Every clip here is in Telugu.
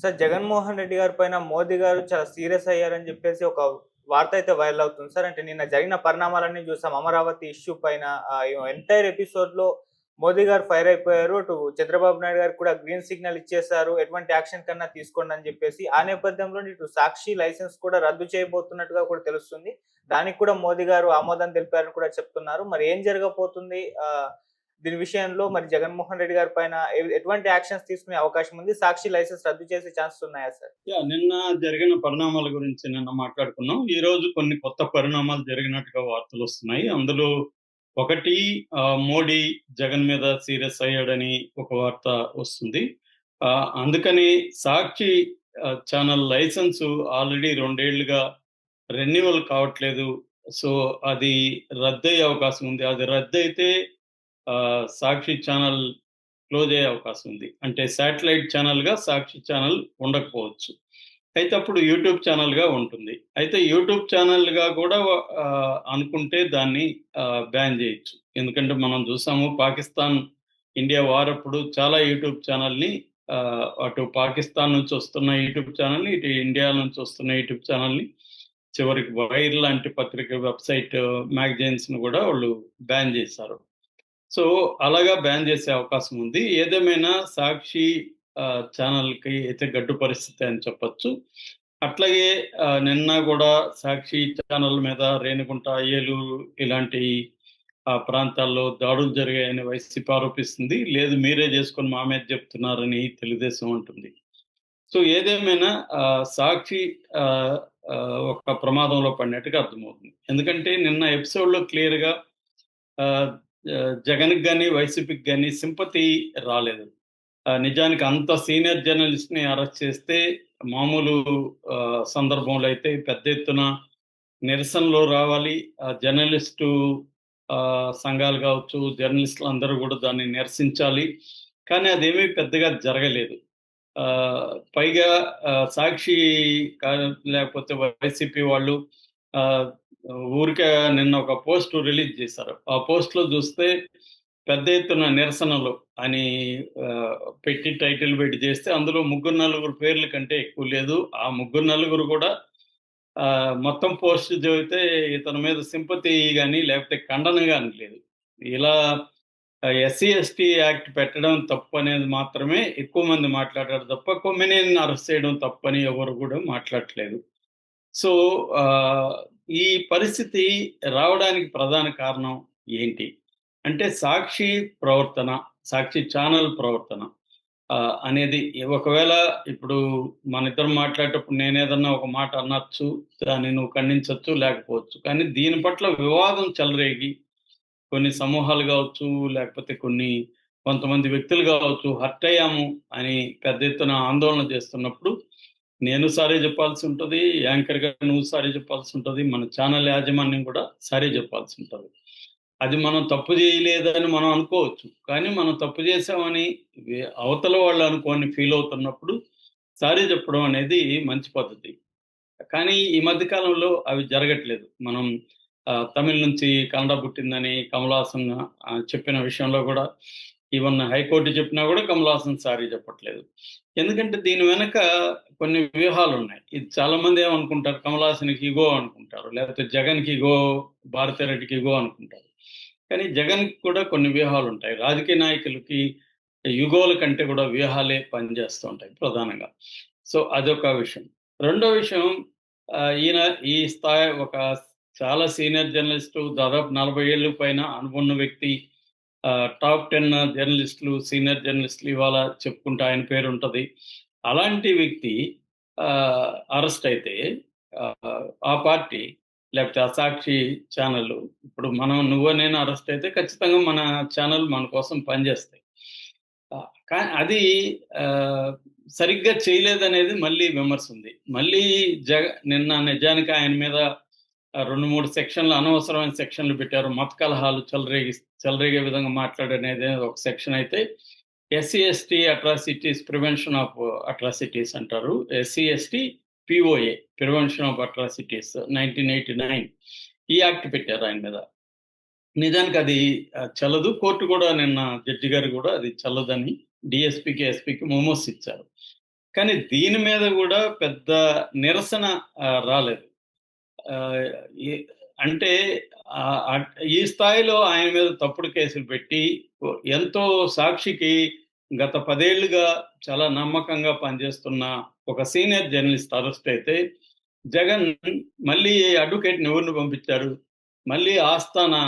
సార్ జగన్మోహన్ రెడ్డి గారి పైన మోదీ గారు చాలా సీరియస్ అయ్యారని చెప్పేసి ఒక వార్త అయితే వైరల్ అవుతుంది సార్. అంటే నిన్న జరిగిన పరిణామాలన్నీ చూసాం. అమరావతి ఇష్యూ పైన ఎంటైర్ ఎపిసోడ్‌లో మోదీ గారు ఫైర్ అయిపోయారు. అటు చంద్రబాబు నాయుడు గారికి కూడా గ్రీన్ సిగ్నల్ ఇచ్చేసారు. ఎటువంటి యాక్షన్ కన్నా తీసుకోండి అని చెప్పేసి. ఆ నేపథ్యంలో ఇటు సాక్షి లైసెన్స్ కూడా రద్దు చేయబోతున్నట్టుగా కూడా తెలుస్తుంది. దానికి కూడా మోదీ గారు ఆమోదం తెలిపారని కూడా చెప్తున్నారు. మరి ఏం జరగబోతుంది? దీని విషయంలో మరి జగన్మోహన్ రెడ్డి గారి పైన ఎటువంటి యాక్షన్స్ తీసుకునే అవకాశం ఉంది? సాక్షి లైసెన్స్ రద్దు చేసే ఛాన్సెస్ ఉన్నాయా సార్? నిన్న జరిగిన పరిణామాల గురించి నిన్న మాట్లాడుకున్నాం. ఈరోజు కొన్ని కొత్త పరిణామాలు జరిగినట్టుగా వార్తలొస్తున్నాయి. అందులో ఒకటి మోడీ జగన్ మీద సీరియస్ అయ్యాడని ఒక వార్త వస్తుంది. అందుకని సాక్షి ఛానల్ లైసెన్సు ఆల్రెడీ 2 ఏళ్లుగా రెన్యువల్ కావట్లేదు. సో, అది రద్దయ్యే అవకాశం ఉంది. అది రద్దయితే సాక్షి ఛానల్ క్లోజ్ అయ్యే అవకాశం ఉంది. అంటే శాటిలైట్ ఛానల్‌గా సాక్షి ఛానల్ ఉండకపోవచ్చు. అయితే అప్పుడు యూట్యూబ్ ఛానల్‌గా ఉంటుంది. అయితే యూట్యూబ్ ఛానల్‌గా కూడా అనుకుంటే దాన్ని బ్యాన్ చేయొచ్చు. ఎందుకంటే మనం చూసాము పాకిస్తాన్, ఇండియా వార్ అప్పుడు చాలా యూట్యూబ్ ఛానల్‌ని అటు పాకిస్తాన్ నుంచి వస్తున్న యూట్యూబ్ ఛానల్‌ని, ఇటు ఇండియా నుంచి వస్తున్న యూట్యూబ్ ఛానల్‌ని చివరికి వైర్ లాంటి పత్రిక, వెబ్‌సైట్, మ్యాగజైన్స్‌ని కూడా వాళ్ళు బ్యాన్ చేశారు. సో, అలాగా బ్యాన్ చేసే అవకాశం ఉంది. ఏదేమైనా సాక్షి ఛానల్‌కి అయితే గడ్డు పరిస్థితే అని చెప్పొచ్చు. అట్లాగే నిన్న గూడా సాక్షి ఛానల్ మీద రేణిగుంట, ఏలూరు ఇలాంటి ప్రాంతాల్లో దాడులు జరిగాయని వైసీపీ ఆరోపిస్తుంది. లేదు మీరే చేసుకొని మా మీద చెప్తున్నారని తెలుగుదేశం అంటుంది. సో, ఏదేమైనా సాక్షి ఆహ్, ఒక ప్రమాదంలో పడినట్టుగా అర్థమవుతుంది. ఎందుకంటే నిన్న ఎపిసోడ్‌లో క్లియర్‌గా ఆహ్, జగన్‌కి గాని, వైసీపీకి గాని సింపతి రాలేదు. నిజానికి అంత సీనియర్ జర్నలిస్ట్‌ని అరెస్ట్ చేస్తే మామూలు సందర్భంలో అయితే పెద్ద ఎత్తున నిరసనలు రావాలి. జర్నలిస్టు సంఘాలు కావచ్చు, జర్నలిస్టులందరూ కూడా దాన్ని నిరసించాలి. కానీ అదేమీ పెద్దగా జరగలేదు. పైగా సాక్షి లేకపోతే వైసీపీ వాళ్ళు ఆహ్, ఊరికే నిన్న ఒక పోస్ట్ రిలీజ్ చేశారు. ఆ పోస్ట్‌లో చూస్తే పెద్ద ఎత్తున నిరసనలు అని పెట్టి టైటిల్ పెట్టి చేస్తే అందులో ముగ్గురు, నలుగురు పేర్ల కంటే ఎక్కువ లేదు. ఆ ముగ్గురు, నలుగురు కూడా మొత్తం పోస్ట్ చదివితే ఇతని మీద సింపతి గాని, లేకపోతే ఖండన గాని లేదు. ఇలా ఎస్సీ, ఎస్టీ యాక్ట్ పెట్టడం తప్పనేది మాత్రమే ఎక్కువ మంది మాట్లాడారు తప్ప, కొమ్మినేనిని అరెస్ట్ చేయడం తప్పని ఎవరు కూడా మాట్లాడట్లేదు. సో, ఆహ్, ఈ పరిస్థితి రావడానికి ప్రధాన కారణం ఏంటి? అంటే సాక్షి ప్రవర్తన, సాక్షి ఛానల్ ప్రవర్తన అనేది ఒకవేళ ఇప్పుడు మనిద్దరం మాట్లాడేటప్పుడు నేనేదన్నా ఒక మాట అనొచ్చు, దాన్ని నువ్వు ఖండించొచ్చు, లేకపోవచ్చు. కానీ దీని పట్ల వివాదం చెలరేగి కొన్ని సమూహాలు గావచ్చు, లేకపోతే కొంతమంది వ్యక్తులు గావచ్చు, హర్ట్ అయ్యాము అని పెద్ద ఎత్తున ఆందోళన చేస్తున్నప్పుడు, నేను సారీ చెప్పాల్సుంటది. యాంకర్‌గా నువ్వు సారీ చెప్పాల్సుంటది. మన ఛానల్ యాజమాన్యం కూడా సారీ చెప్పాల్సుంటది. అది మనం తప్పు చేయలేదని మనం అనుకోవచ్చు. కానీ మనం తప్పు చేశామని అవతల వాళ్ళు అనుకోని ఫీల్ అవుతున్నప్పుడు సారీ చెప్పడం అనేది మంచి పద్ధతి. కానీ ఈ మధ్య కాలంలో అవి జరగట్లేదు. మనం తమిళ్ నుంచి కన్నడ పుట్టిందని కమల్ హాసన్ చెప్పిన విషయంలో గూడా ఈవెన్ హైకోర్ట్ చెప్పినా గూడా కమల్ హాసన్ సారీ చెప్పట్లేదు. ఎందుకంటే దీని వెనక కొన్ని వ్యూహాలున్నాయి. ఇది చాలామంది ఏమనుకుంటారు, కమల్ హాసన్‌కి ఇగో అనుకుంటారు. లేకపోతే జగన్‌కి ఇగో, భారతిరెడ్డికి ఇగో అనుకుంటారు. కానీ జగన్‌కి కూడా కొన్ని వ్యూహాలుంటాయి. రాజకీయ నాయకులకి యుగోల కంటే కూడా వ్యూహాలే పనిచేస్తూ ఉంటాయి ప్రధానంగా. సో, అదొక విషయం. రెండో విషయం ఈయన ఈ స్థాయి ఒక చాలా సీనియర్ జర్నలిస్టు, దాదాపు 40 ఏళ్లు పైన అనుభవం ఉన్న వ్యక్తి. టాప్ 10 జర్నలిస్టులు, సీనియర్ జర్నలిస్టులు ఇవాళ చెప్పుకుంటే ఆయన పేరుంటది. అలాంటి వ్యక్తి అరెస్ట్ అయితే ఆ పార్టీ లేకపోతే ఆ సాక్షి ఛానెల్ ఇప్పుడు నువ్వు నేను అరెస్ట్ అయితే ఖచ్చితంగా మన ఛానెల్ మన కోసం పనిచేస్తాయి. కానీ అది ఆహ్, సరిగ్గా చేయలేదనేది మళ్ళీ విమర్శ ఉంది. మళ్ళీ నిన్న నిజానికి ఆయన మీద 2, 3 సెక్షన్‌లు అనవసరమైన సెక్షన్‌లు పెట్టారు. మత కలహాలు చెలరేగే విధంగా మాట్లాడనేది ఒక సెక్షన్ అయితే, SC, ST atrocities prevention of atrocities అంటారు. SC, ST POA prevention of atrocities 1989 ఈ యాక్ట్ పెట్టారు ఆయన మీద. నిజానికి అది చెల్లదు. కోర్టు కూడా నిన్న జడ్జి గారు కూడా అది చెల్లదని డీఎస్పీకి, ఎస్పీకి మెమోస్ ఇచ్చారు. కానీ దీని మీద కూడా పెద్ద నిరసన రాలేదు. ఆహ్, ఈ అంటే ఈ స్థాయిలో ఆయన మీద తప్పుడు కేసులు పెట్టి ఎంతో సాక్షికి గత 10 ఏళ్లుగా చాలా నమ్మకంగా పనిచేస్తున్న ఒక సీనియర్ జర్నలిస్ట్ అరెస్ట్ అయితే, జగన్ మళ్ళీ అడ్వొకేట్‌ని ఎవరిని పంపించారు? మళ్ళీ ఆస్థానా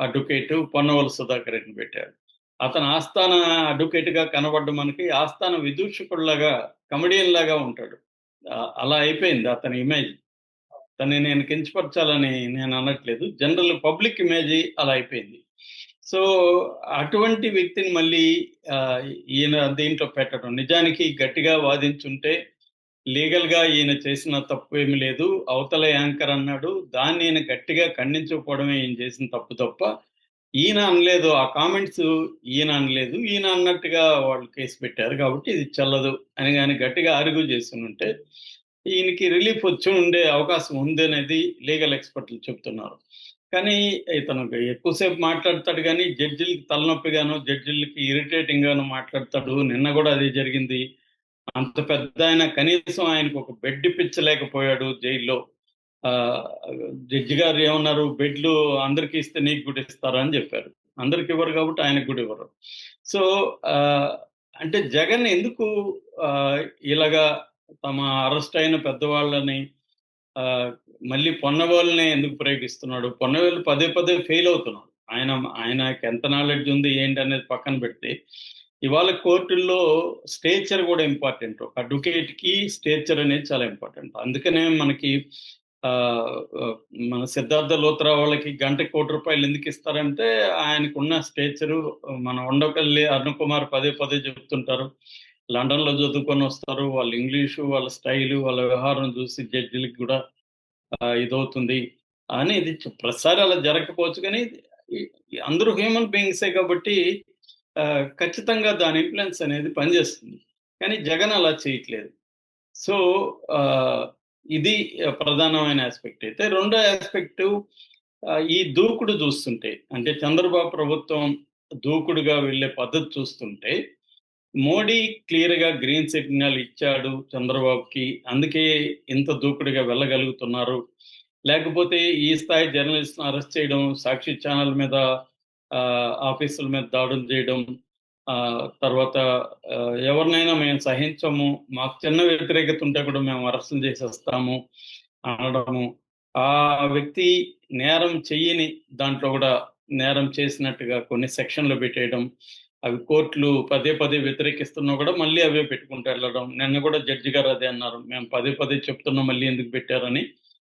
అడ్వొకేట్ పొన్నవోలు సుధాకర్ రెడ్డిని పెట్టారు. అతను ఆస్థాన అడ్వొకేట్‌గా కనబడ్డ మనకి ఆస్థాన విదూషకుడిలాగా, కమెడియన్‌లాగా ఉంటాడు. అలా అయిపోయింది అతని ఇమేజ్. తనని నేను కించపరచాలని నేను అనట్లేదు. జనరల్ పబ్లిక్ ఇమేజి అలా అయిపోయింది. సో, అటువంటి వ్యక్తిని మళ్ళీ ఆహ్, ఈయన దీంట్లో పెట్టడం. నిజానికి గట్టిగా వాదించుంటే లీగల్‌గా ఈయన చేసిన తప్పేమి లేదు. అవతల యాంకర్ అన్నాడు. దాన్ని ఈయన గట్టిగా ఖండించకపోవడమే ఈయన చేసిన తప్పు తప్ప, ఈయన అనలేదు. ఆ కామెంట్స్ ఈయన అనలేదు. ఈయన అన్నట్టుగా వాళ్ళు కేసు పెట్టారు కాబట్టి ఇది చెల్లదు అని గాని గట్టిగా ఆర్గ్యూ చేసునుంటే, ఈయనకి రిలీఫ్ వచ్చి ఉండే అవకాశం ఉందనేది లీగల్ ఎక్స్‌పర్ట్‌లు చెప్తున్నారు. కానీ ఇతను ఎక్కువ సేపు మాట్లాడతాడు గానీ, జడ్జిలకి తలనొప్పిగాను, జడ్జిలకి ఇరిటేటింగ్‌గాను మాట్లాడతాడు. నిన్న గూడా అదే జరిగింది. అంత పెద్దాయన కనీసం ఆయనకొక బెడ్ ఇప్పించలేకపోయాడు జైల్లో. ఆహ్, జడ్జి గారు ఏమన్నారు, "బెడ్లు అందరికి ఇస్తే నీకు కూడా ఇస్తారా?" అని జెప్పారు. అందరికివ్వరు కాబట్టి ఆయనకు గూడా ఇవ్వరు. సో, ఆహ్, అంటే జగన్ ఎందుకు ఆహ్, ఇలాగా తమ అరెస్ట్ అయిన పెద్దవాళ్ళని ఆహ్, మళ్ళీ పొన్నవాళ్ళనే ఎందుకు ప్రయోగిస్తున్నాడు? పొన్నవాళ్ళు పదే పదే ఫెయిల్ అవుతున్నారు. ఆయనకెంత నాలెడ్జ్ ఉంది ఏంటనేది పక్కన పెడితే, ఇవాళ కోర్టుల్లో స్టేచర్ గూడా ఇంపార్టెంట్. ఒక అడ్వొకేట్‌కి స్టేచర్ అనేది చాలా ఇంపార్టెంట్. అందుకనే మనకి ఆహ్, ఆహ్, మన సిద్ధార్థ లూథరా వాళ్ళకి గంటకి రూ. 1,00,00,000 ఎందుకిస్తారంటే, ఆయనకున్న స్టేచరు మన ఉండపల్లి అరుణ్ కుమార్ పదే పదే చెప్తుంటారు. లండన్‌లో చదువుకొనొస్తారు. వాళ్ళ ఇంగ్లీషు, వాళ్ళ స్టైలు, వాళ్ళ వ్యవహారం చూసి జడ్జిలకి గూడా ఇదవుతుంది అనేది ప్రతిసారి అలా జరగకపోవచ్చు కానీ, ఈ అందరూ హ్యూమన్ బీయింగ్సే కాబట్టి ఖచ్చితంగా దాని ఇన్‌ఫ్లూయెన్స్ అనేది పనిచేస్తుంది. కానీ జగన్ అలా చేయట్లేదు. సో, ఆహ్, ఇది ప్రధానమైన యాస్పెక్ట్ అయితే. రెండో యాస్పెక్టు ఈ దూకుడు చూస్తుంటే, అంటే చంద్రబాబు ప్రభుత్వం దూకుడుగా వెళ్ళే పద్ధతి చూస్తుంటే, మోడీ క్లియర్‌గా గ్రీన్ సిగ్నల్ ఇచ్చాడు చంద్రబాబుకి. అందుకే ఇంత దూకుడుగా వెళ్ళగలుగుతున్నారు. లేకపోతే ఈ స్థాయి జర్నలిస్ట్‌ని అరెస్ట్ చేయడం, సాక్షి ఛానెల్ మీద ఆఫీసుల మీద దాడులు చేయడం, తర్వాత ఎవరినైనా మేము సహించము. మాకు చిన్న వ్యతిరేకత ఉంటే కూడా మేము అరెస్టులు చేసేస్తాము అనడము. ఆ వ్యక్తి నేరం చెయ్యని దాంట్లో గూడా నేరం చేసినట్టుగా కొన్ని సెక్షన్‌లు పెట్టేయడం. అవి కోర్టులు పదే పదే వ్యతిరేకిస్తున్నా గూడా మళ్ళీ అవే పెట్టుకుంటూ ఎళ్ళడం. నిన్న గూడా జడ్జి గారు అదే అన్నారు. మేము పదే పదే చెప్తున్నాం మళ్ళీ ఎందుకు పెట్టారని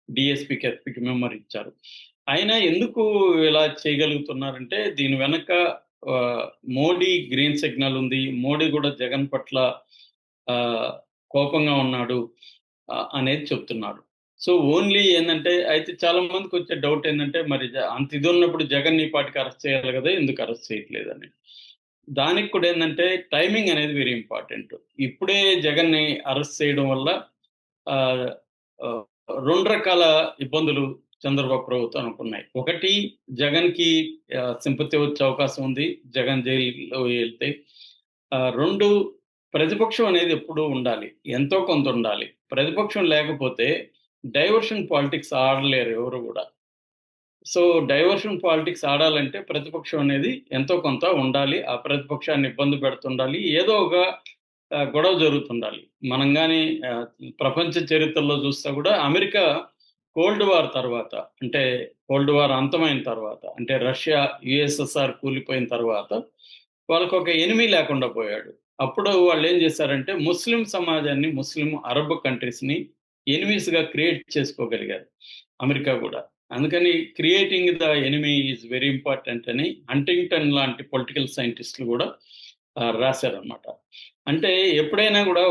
డీఎస్పీకి, ఎస్పీకి మెమోరీ ఇచ్చారు. అయినా ఎందుకు ఇలా చేయగలుగుతున్నారంటే దీని వెనక ఆహ్, మోడీ గ్రీన్ సిగ్నల్ ఉంది. మోడీ గూడా జగన్ పట్ల ఆహ్, కోపంగా ఉన్నాడు అనేది చెప్తున్నారు. సో, ఓన్లీ ఏందంటే అయితే చాలా మందికొచ్చే డౌట్ ఏందంటే మరి అంత ఇదున్నప్పుడు జగన్‌ని ఈ పాటికి అరెస్ట్ చేయాలి గదా! ఎందుకు అరెస్ట్ చేయట్లేదని. దానికి కూడా ఏందంటే టైమింగ్ అనేది వెరీ ఇంపార్టెంట్. ఇప్పుడే జగన్‌ని అరెస్ట్ చేయడం వల్ల ఆహ్, ఆహ్, 2 రకాల ఇబ్బందులు చంద్రబాబు ప్రభుత్వానికి ఉన్నాయి. ఒకటి జగన్‌కి సింపతి వచ్చే అవకాశం ఉంది. జగన్ జైలులో ఎళ్తే. 2 ప్రతిపక్షం అనేది ఎప్పుడూ ఉండాలి. ఎంతో కొంత ఉండాలి. ప్రతిపక్షం లేకపోతే డైవర్షన్ పాలిటిక్స్ ఆడలేరు ఎవరు గూడా. సో, డైవర్షన్ పాలిటిక్స్ ఆడాలంటే ప్రతిపక్షం అనేది ఎంతో కొంత ఉండాలి. ఆ ప్రతిపక్షాన్ని ఇబ్బంది పెడుతుండాలి. ఏదో ఒక గొడవ జరుగుతుండాలి. మనం గాని ఆహ్, ప్రపంచ చరిత్రలో చూస్తే గూడా అమెరికా కోల్డ్ వార్ తర్వాత అంటే కోల్డ్ వార్ అంతమైన తర్వాత అంటే రష్యా, యూఎస్ఎస్ఆర్ కూలిపోయిన తర్వాత వాళ్ళకొక ఎనిమీ లేకుండా పోయాడు. అప్పుడు వాళ్ళేం జేశారంటే ముస్లిం సమాజాన్ని, ముస్లిం అరబ్ కంట్రీస్‌ని ఎనిమీస్‌గా క్రియేట్ చేసుకోగలిగారు అమెరికా గూడా. అందుకని creating the enemy is very important అని హంటింగ్టన్ లాంటి పొలిటికల్ సైంటిస్ట్‌లు గూడా రాశారనమాట. అంటే ఎప్పుడైనా గూడా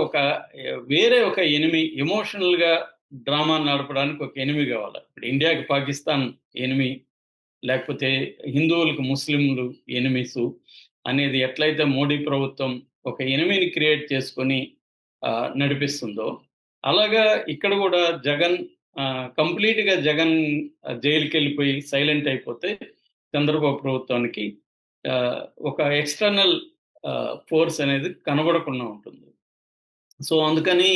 వేరే ఒక ఎనిమీ ఎమోషనల్‌గా డ్రామా నడపడానికి ఒక ఎనిమీ గావాలి. ఇప్పుడు ఇండియాకి పాకిస్తాన్ ఎనిమీ, లేకపోతే హిందువులకు ముస్లింలు ఎనిమీసు అనేది ఎట్లయితే మోడీ ప్రభుత్వం ఒక ఎనిమీని క్రియేట్ చేసుకొని నడిపిస్తుందో, అలాగా ఇక్కడ గూడా జగన్ కంప్లీట్‌గా జగన్ జైలుకెళ్ళిపోయి సైలెంట్ అయిపోతే చంద్రబాబు ప్రభుత్వానికి ఆహ్, ఒక ఎక్స్‌టర్నల్ ఫోర్స్ అనేది కనబడకుండా ఉంటుంది. సో అందుకని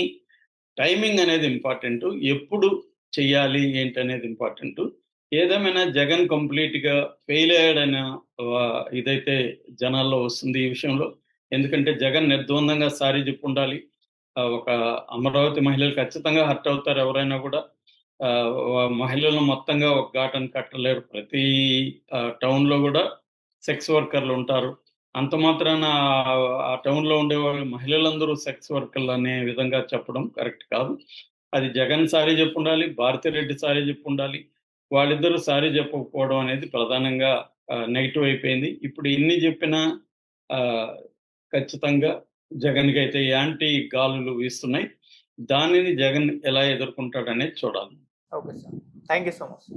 టైమింగ్ అనేది ఇంపార్టెంట్. ఎప్పుడు చెయ్యాలి ఏంటనేది ఇంపార్టెంట్. ఏదేమైనా జగన్ కంప్లీట్‌గా ఫెయిల్ అయ్యాడన్న ఇదైతే జనాల్లో వస్తుంది ఈ విషయంలో. ఎందుకంటే జగన్ నిర్ద్వందంగా సారీ చెప్పుండాలి. ఒక అమరావతి మహిళలు ఖచ్చితంగా హర్ట్ అవుతారు ఎవరైనా కూడా. మహిళలను మొత్తంగా ఒక ఘాటన కట్టలేరు. ప్రతి టౌన్‌లో గూడా సెక్స్ వర్కర్‌లుంటారు. అంత మాత్రాన ఆ టౌన్‌లో ఉండేవాళ్ళు మహిళలందరూ సెక్స్ వర్కర్‌లనే విధంగా చెప్పడం కరెక్ట్ కాదు. అది జగన్ సారీ చెప్పుండాలి. భారతిరెడ్డి సారీ చెప్పుండాలి. వాళ్ళిద్దరూ సారీ చెప్పకపోవడం అనేది ప్రధానంగా నెగెటివ్ అయిపోయింది. ఇప్పుడు ఇన్ని చెప్పినా ఆహ్, ఖచ్చితంగా జగన్‌కైతే యాంటీ గాలులు వీస్తున్నాయి. దానిని జగన్ ఎలా ఎదుర్కొంటాడనేది చూడాలి. Okay sir. Thank you so much.